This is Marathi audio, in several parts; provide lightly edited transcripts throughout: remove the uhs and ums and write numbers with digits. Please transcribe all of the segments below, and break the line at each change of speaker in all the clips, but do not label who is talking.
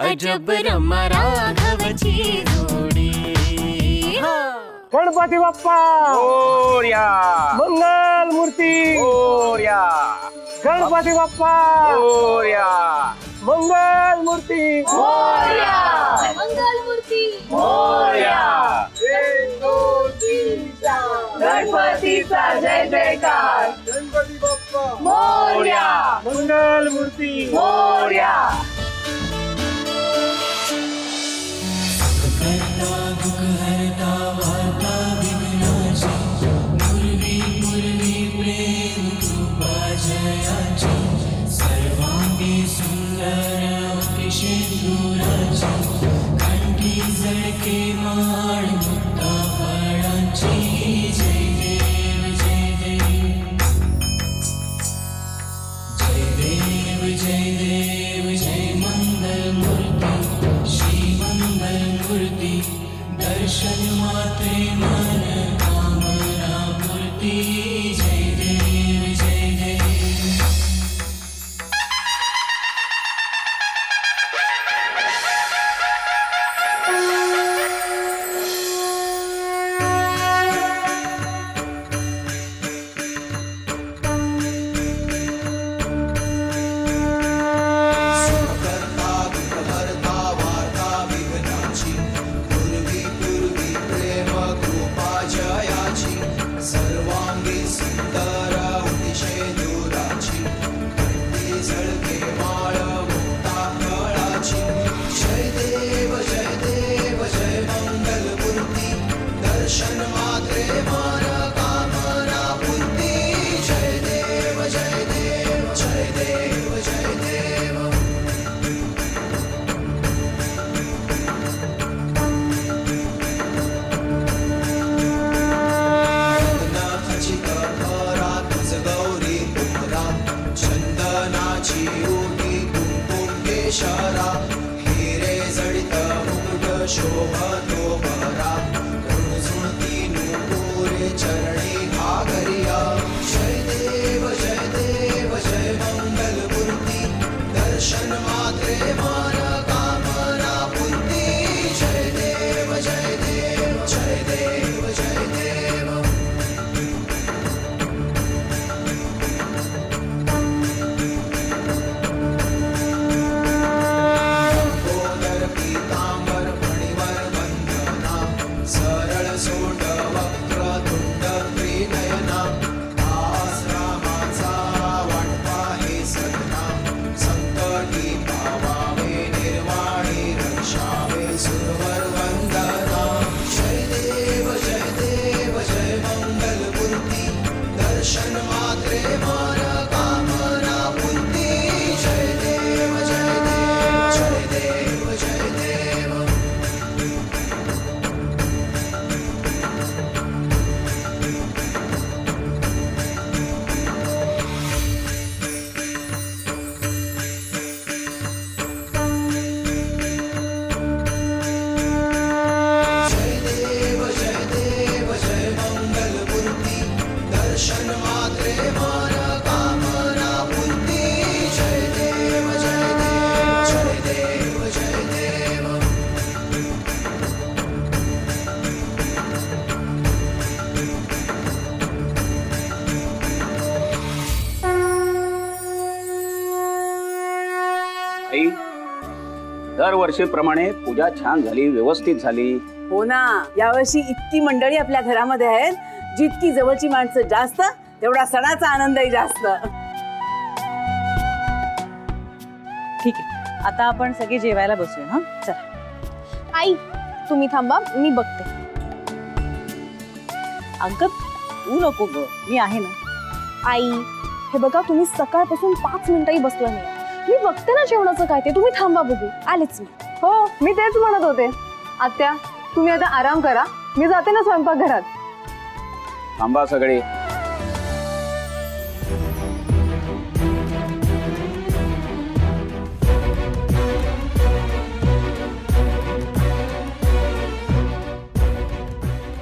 अजब रमा राघवची जोडी.
गणपती बाप्पा
मोरया
मंगल मूर्ती
मोरया
गणपती बाप्पा
मोरया
मंगल मूर्ती
मंगलमूर्ती
मोरया.
गणपतीचा जय जयकार
गणपती बाप्पा
मोरया
मंगल मूर्ती
मोरया.
आई, दरवर्षीप्रमाणे पूजा छान झाली, व्यवस्थित झाली.
हो ना, यावर्षी इतकी मंडळी आपल्या घरामध्ये आहेत, जितकी जवळची माणसं जास्त तेवढा सणाचा आनंदही जास्त.
ठीक आहे, आता आपण सगळे जेवायला बसूया. हा चला.
आई तुम्ही थांबा, मी बघते.
अंकल तू नको ग, मी आहे ना.
आई हे बघा, तुम्ही सकाळपासून 5 मिनिटंही बसला नाही. मी बघते ना जेवणाचं काय ते, तुम्ही थांबा बघू. आलेच मी.
हो, मी तेच म्हणत होते. आत्या तुम्ही आता आराम करा, मी जाते ना स्वयंपाकघरात.
थांबा सगळे.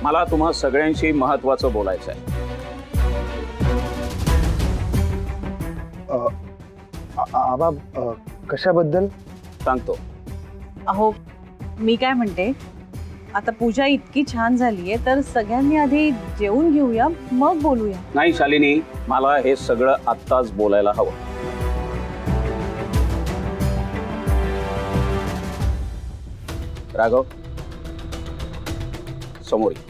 मला तुम्हा सगळ्यांशी महत्त्वाचं बोलायचं आहे.
आबा कशाबद्दल?
सांगतो.
अहो मी काय म्हणते, आता पूजा इतकी छान झालीये तर सगळ्यांनी आधी जेवून घेऊया मग बोलूया.
नाही शालिनी, मला हे सगळं आत्ताच बोलायला हवं. राघव, समोर ये.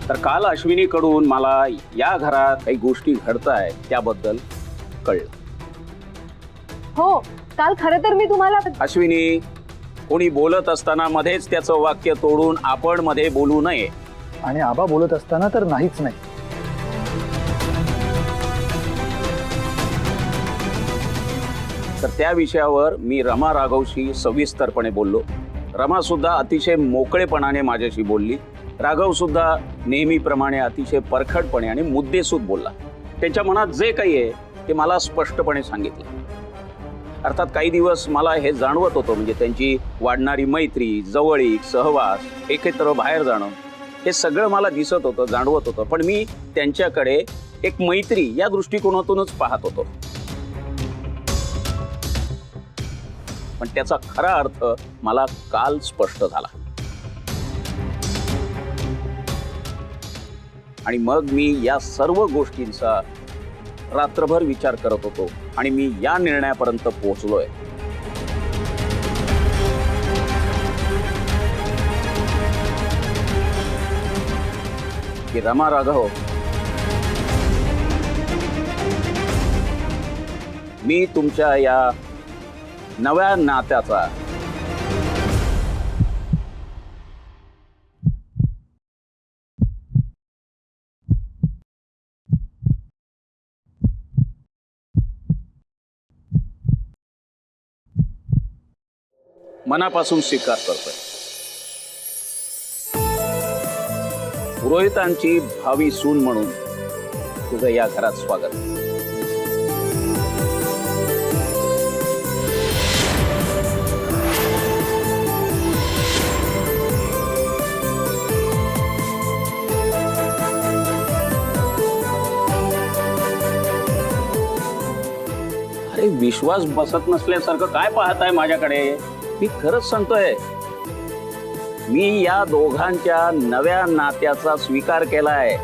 तर काल अश्विनीकडून मला या घरात काही गोष्टी घडताय त्याबद्दल कळलं.
हो, काल खरं तर मी तुम्हाला
अश्विनी, कोणी बोलत असताना मध्येच त्याचं वाक्य तोडून आपण मध्ये बोलू नये.
आणि आबा बोलत असताना तर नाहीच नाही.
तर त्या विषयावर मी रमा राघवशी सविस्तरपणे बोललो. रमा सुद्धा अतिशय मोकळेपणाने माझ्याशी बोलली. राघव सुद्धा नेहमीप्रमाणे अतिशय परखडपणे आणि मुद्देसूद बोलला. त्यांच्या मनात जे काही आहे ते मला स्पष्टपणे सांगितलं. अर्थात काही दिवस मला हे जाणवत होतं, म्हणजे त्यांची वाढणारी मैत्री, जवळीक, सहवास, एकत्र बाहेर जाणं, हे सगळं मला दिसत होतं, जाणवत होतं. पण मी त्यांच्याकडे एक मैत्री या दृष्टिकोनातूनच पाहत होतो. पण त्याचा खरा अर्थ मला काल स्पष्ट झाला. आणि मग मी या सर्व गोष्टींचा रात्रभर विचार करत होतो आणि मी या निर्णयापर्यंत पोहोचलोय की रमा राघव, मी तुमच्या या नव्या नात्याचा मनापासून स्वीकार करतोय. पुरोहितांची भावी सून म्हणून तुझं या घरात स्वागत. अरे विश्वास बसत नसल्यासारखं काय पाहताय माझ्याकडे? मी खरंच सांगतोय, मी या दोघांच्या नव्या नात्याचा स्वीकार केलाय.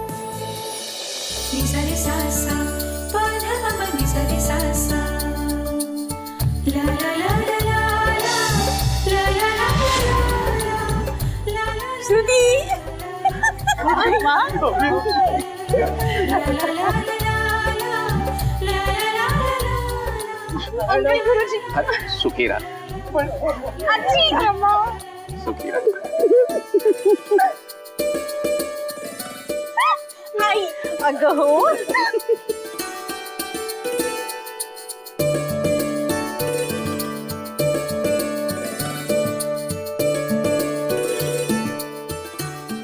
सुखी राहा. सुखी राहा.
अगं हो,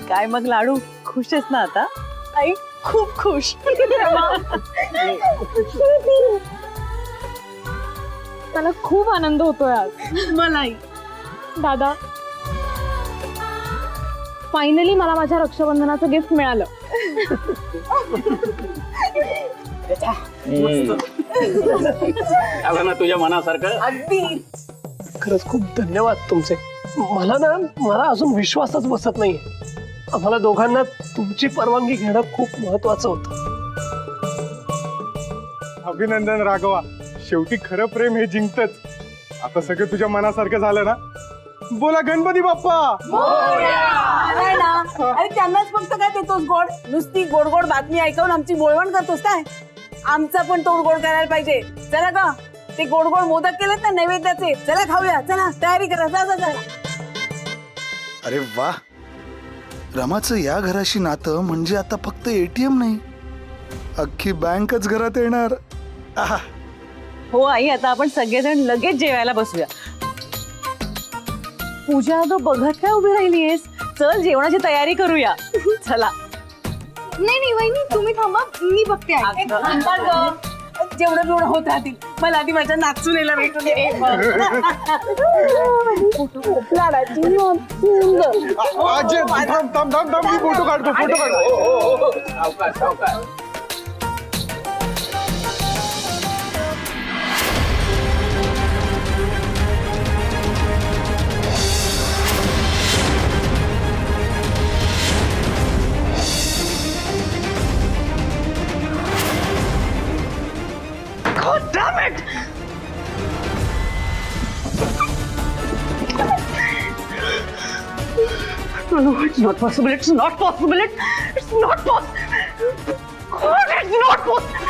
काय मग लाडू, खुश आहेस ना आता?
आई खूप खुश. मला खूप आनंद होतोय आज.
मलाही.
दादा, फायनली मला माझ्या रक्षाबंधनाचं गिफ्ट मिळालं.
आलं ना तुझ्या मनासारखं?
अगदी.
खरंच खूप धन्यवाद तुमचे. मला अजून विश्वासच बसत नाही. आम्हाला दोघांना तुमची परवानगी घेणं खूप महत्वाचं होतं.
अभिनंदन राघवा, शेवटी खरं प्रेम हे जिंकतच. आता सगळं तुझ्या मनासारखं झालं ना? बोला गणपती बाप्पा.
आलाय ना. अरे त्यांनाच फक्त काय देतोस गोड? नुसती गोड गोड बातमी ऐकून आमची बोलवण करतोस काय? आमचा पण तोड गोड करायला पाहिजे. चला का, ते गोड गोड मोदक केलेत ना नैवेद्याचे, चला खाऊया. चला तयारी करा. जा जा जा.
अरे वा, रमाचं या घराशी नातं म्हणजे आता फक्त एटीएम नाही, अख्खी बँकच घरात येणार. आहा.
हो आई, आता आपण सगळेजण लगेच जेवायला बसूया. पूजा, अगं बघत काय उभी राहिलीयस? चल जेवणाची तयारी करूया. चला.
नाही वहिनी, तुम्ही थांबा, मी बघते.
जेवढं बिवढं होत राहतील. मला आधी माझ्या नाचूनेला भेटून ये. लाडाची
आजी थांब थांब थांब थांब मी फोटो काढतो
No, it's not possible. It's not possible. It's not possible. God, it's not possible.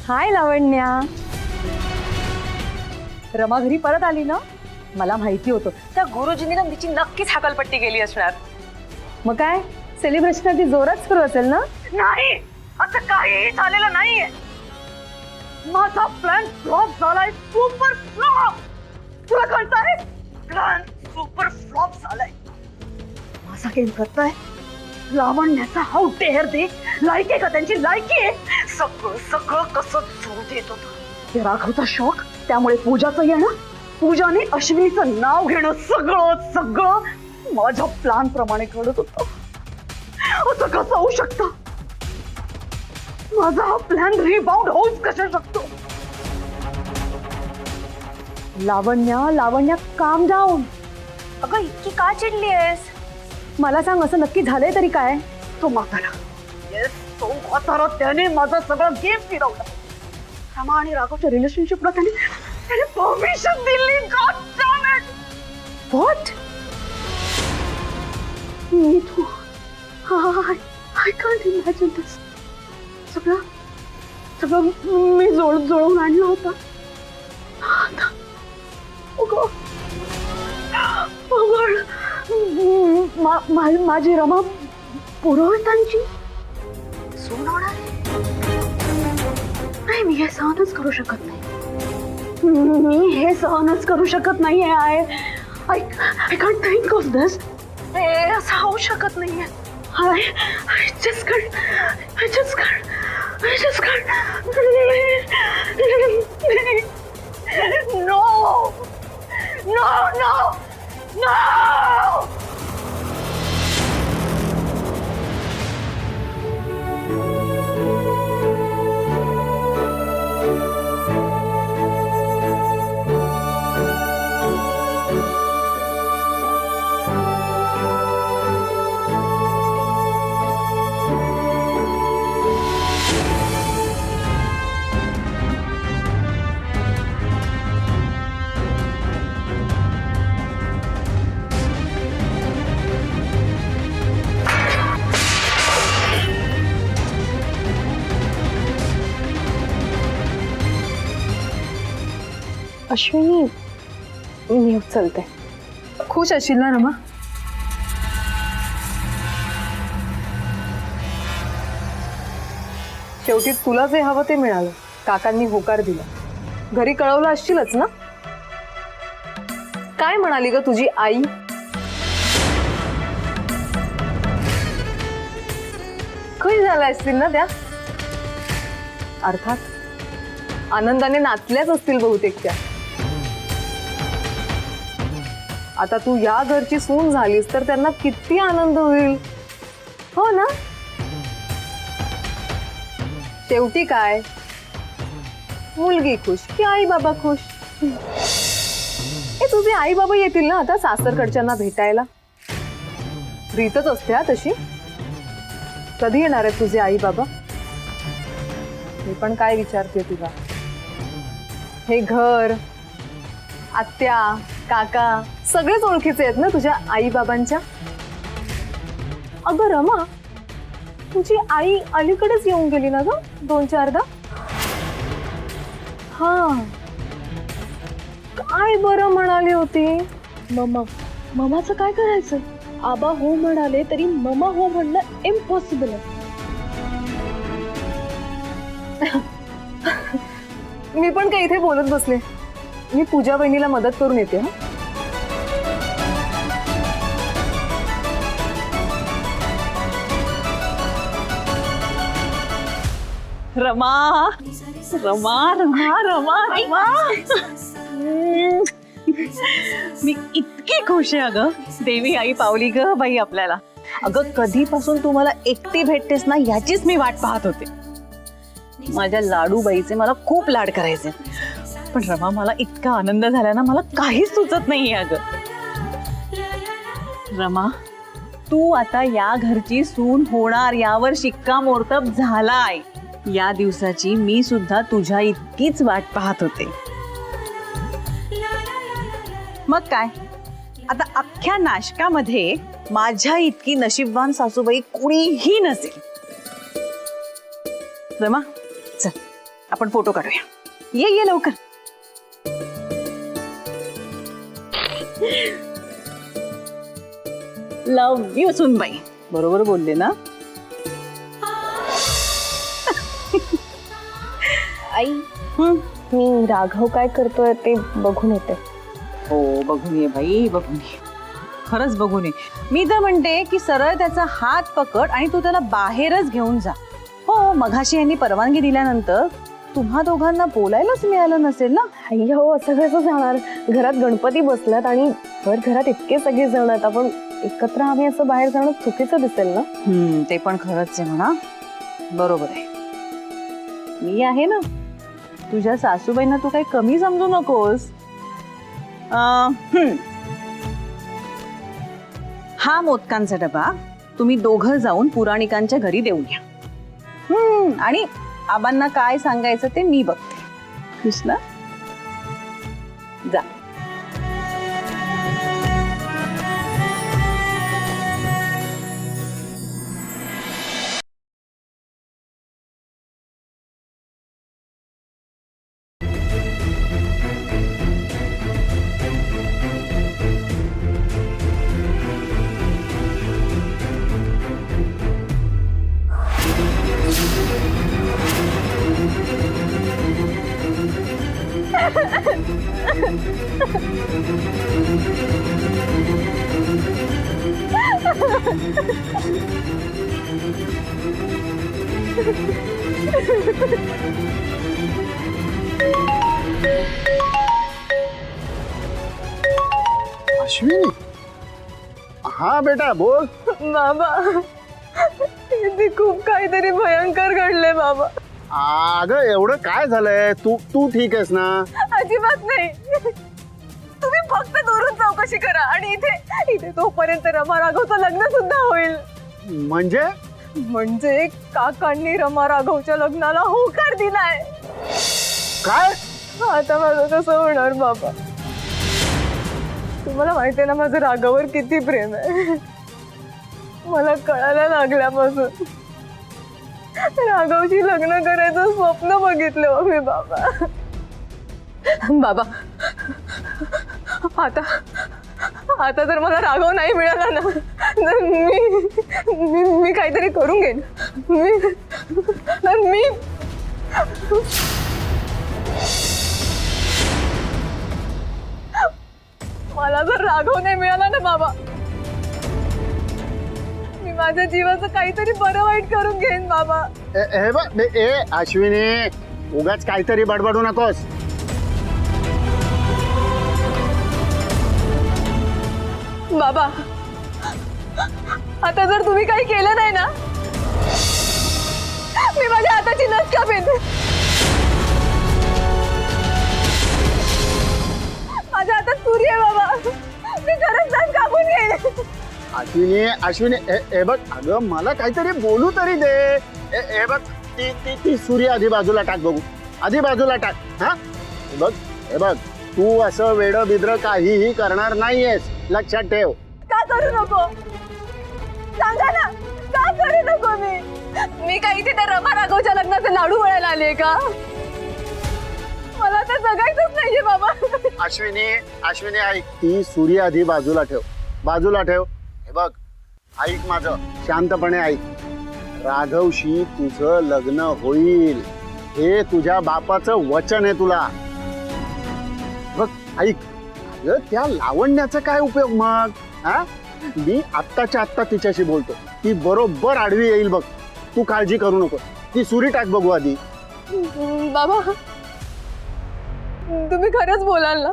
हाय लावण्या.
रमा घरी परत आली ना, मला माहिती होतं त्या गुरुजींनी ना तिची नक्कीच हाकलपट्टी केली असणार.
मग काय सेलिब्रेशन अगदी जोरात सुरू असेल ना?
नाही, असं काहीही झालेलं नाहीये. माझा प्लॅन फ्लॉप झालाय, सुपर फ्लॉप. तुला कळतंय? प्लॅन सुपर फ्लॉप झालाय. माझा गेम करताय लावण्याचा हाऊ डेअर दे. लायकी आहे का त्यांची? लायकी आहे. सगळं सगळं कसं जोर देत होतं ते राघवचा शौक, त्यामुळे पूजाचं येणं, पूजाने अश्विनीचं नाव घेणं, सगळं सगळं माझ्या प्लॅन प्रमाणे घडत होतं. असं कसं होऊ शकतं? माझा हा प्लॅन रिबाउंड होऊच कसा शकतो?
लावण्या काम डाऊन.
अगं इतकी का चिडली आहेस?
मला सांग, असं नक्की झालंय तरी काय?
तो म्हातारा, येस तो म्हातारा, त्याने माझा सगळं गेम फिरवला. रमा आणि राघवच्या रिलेशनशिपला त्याने परमिशन दिली. God damn it.
व्हॉट?
मी तू आय कांट इमॅजिन दिस. सगळं मी जुळवून आणलं होतं. आता माझी रमा पुरोहितांची सून होणार आहे. नाही, मी हे सहनच करू शकत नाही. आय कांट थिंक ऑफ दिस. हे असं होऊ शकत नाहीये. I just can't. No!
Ashwini, मी उचलते. खुश असशील ना रमा? शेवटी तुला जे हवं ते मिळालं. काकांनी होकार दिला. घरी कळवलं असशीलच ना? काय म्हणाली ग तुझी आई? खुश झाल्या असतील ना त्या? अर्थात आनंदाने नाचल्याच असतील बहुतेक त्या. आता तू या घरची सून झालीस तर त्यांना किती आनंद होईल, हो ना? शेवटी काय, मुलगी खुश की आई बाबा खुश. हे तुझे आई बाबा येतील ना आता सासरकडच्यांना भेटायला. रीतच असते हा तशी. कधी येणार आहेत तुझे आई बाबा? मी पण काय विचारते तुला. हे घर, आत्या, काका सगळेच ओळखीचे आहेत ना तुझ्या आई बाबांच्या. अगं रमा, तुझी आई अलीकडेच येऊन गेली ना ग 2-4दा? हा, काय बरं म्हणाली होती? ममाचं काय करायचं?
आबा हो म्हणाले तरी ममा हो म्हणणं इम्पॉसिबल आहे.
मी पण काही इथे बोलत बसले. मी पूजा बहिणीला मदत करून येते. हा
रमा रमा रमा रमा रमा मी इतकी खुश आहे अगं. देवी आई पावली ग बाई आपल्याला. अगं कधीपासून तू मला एकटी भेटतेस ना याचीच मी वाट पाहत होते. माझ्या लाडूबाईचे मला खूप लाड करायचे. पण रमा मला इतका आनंद झाला ना मला काहीच सुचत नाहीये अगं. रमा तू आता या घरची सून होणार यावर शिक्कामोर्तब झालाय. या दिवसाची मी सुद्धा तुझ्या इतकीच वाट पाहत होते. मग काय आता अख्ख्या नाशकामध्ये माझ्या इतकी नशीबवान सासूबाई कुणीही नसेल. रमा चल आपण फोटो काढूया. ये लवकर. लव यू सुनबाई. बरोबर बोलले ना.
आई मी राघव काय करतोय ते बघून येते.
हो बघून ये बाई बघून ये. खरंच बघून ये. मी तर म्हणते की सरळ त्याचा हात पकड आणि तू त्याला बाहेरच घेऊन जा. हो मघाशी यांनी परवानगी दिल्यानंतर तुम्हा दोघांना बोलायलाच मिळालं नसेल ना.
आई हो असं कसं जाणार. घरात गणपती बसलात आणि घरात इतके सगळे जण आहेत. आपण एकत्र आम्ही असं बाहेर जाणं चुकीचं दिसेल ना.
ते पण खरंच आहे म्हणा. बरोबर आहे. मी आहे ना. तुझ्या सासूबाईंना तू काही कमी समजू नकोस. हा मोदकांचा डबा तुम्ही दोघं जाऊन पुराणिकांच्या घरी देऊन या. आणि आबांना काय सांगायचं ते मी बघते. कृष्णा जा.
अश्विनी. हा बेटा बोल.
बाबा इथे खूप काहीतरी भयंकर घडलंय बाबा.
अगं एवढं काय झालंय. तू ठीक आहेस ना.
अजिबात नाही. तुम्ही फक्त दुरून चौकशी करा आणि इथे तोपर्यंत रमा राघवचं लग्न सुद्धा होईल. म्हणजे काकांनी रमा राघवच्या लग्नाला होकार दिलाय.
काय.
आता माझं कसं होणार बाबा. तुम्हाला माहितीये ना माझं राघववर किती प्रेम आहे. मला कळायला लागल्यापासून राघवशी लग्न करायचं स्वप्न बघितलं हो मी बाबा. बाबा आता जर मला राघव नाही मिळाला ना तर मी काहीतरी करून घेईन. मी मला जर राघव नाही मिळाला ना बाबा मी माझ्या जीवाचं काहीतरी बरं वाईट करून घेईन बाबा.
हे बघ अश्विनी उगाच काहीतरी बडबडू नकोस.
बाबा आता जर तुम्ही काही केलं नाही ना मी माझ्या हाताची नस कापेन. माझ्या हातात सूर्य आहे बाबा. मी खरंच नस कापून घेईन.
अश्विनी हे बघ अगं मला काहीतरी बोलू तरी दे. हे बघ ती सूर्य आधी बाजूला टाक बघू. आधी बाजूला टाक. हा हे बघ तू असं वेडं बिद्र काहीही करणार नाहीयेस. लक्षात ठेव.
का करू नको सांगा ना. का करू नको. मी काही तिथे रमा राघवच्या लग्नाचे लाडू वळायला आले का. मला तर जगायचंच नाहीये बाबा.
अश्विनी ऐक. ती सूर्य आधी बाजूला ठेव. हे बघ, ऐक माझं, शांतपणे ऐक. राघवशी तुझं लग्न होईल, हे तुझ्या बापाचं वचन आहे तुला. बघ ऐक, अगं त्या लावण्याचा काय उपयोग मग? हा, मी आत्ताच्या आत्ता तिच्याशी बोलतो, ती बरोबर आडवी येईल बघ. तू काळजी करू नको. ती सुरी टाक बघू आधी.
बाबा तुम्ही खरंच बोलाल ना?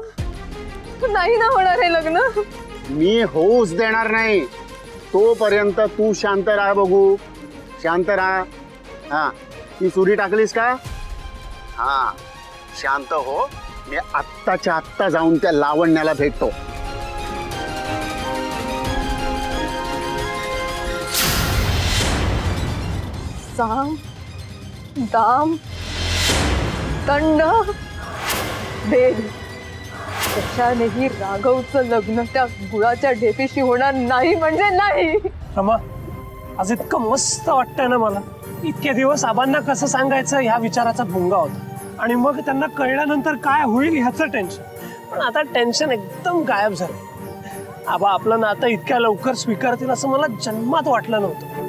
नाही ना होणार हे लग्न?
मी होऊच देणार नाही. तोपर्यंत तू शांत राहा बघू, शांत राहा. हा, ती सुरी टाकलीस का? हा, शांत हो. मी आत्ताच्या आत्ता जाऊन त्या लावण्याला भेटतो.
साम दाम दंड भेद, कशानेही राघवचं लग्न त्या गुळाच्या ढेपीशी होणार नाही म्हणजे नाही.
रमा, आज इतकं मस्त वाटतंय ना मला. इतके दिवस आबांना कसं सांगायचं ह्या विचाराचा भुंगा होता, आणि मग त्यांना कळल्यानंतर काय होईल ह्याचं टेन्शन. पण आता टेन्शन एकदम गायब झालं. आबा आपलं नातं इतक्या लवकर स्वीकारतील असं मला जन्मात वाटलं नव्हतं.